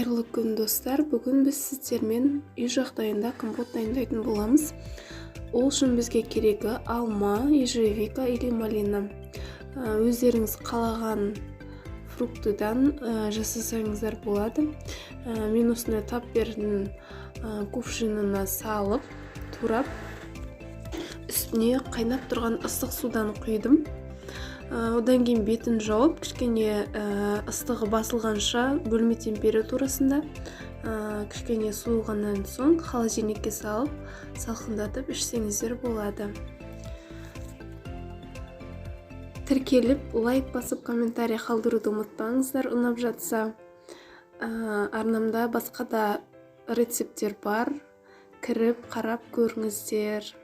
Қайырлы күн достар, бүгін біз сіздермен үй жағдайында компот дайындайтын боламыз. Ол үшін бізге керегі алма, ежевика или малина. Өздеріңіз қалаған фруктыдан жасасаңыздар болады. Мен осындай таппердің кувшинына салып, турап, үстіне қайнап тұрған ыстық судан құйдым. Одан кейін бетін жауып, кішкене ыстығы басылғанша бөлме температурасында кішкене суылғаннан соң холодильникке салып, салқындатып ішсеңіздер болады. Тіркеліп, лайк басып, комментарий қалдыруды ұмытпаңыздар. Ұнап жатса, арнамда басқа да рецепттер бар. Кіріп, қарап көріңіздер.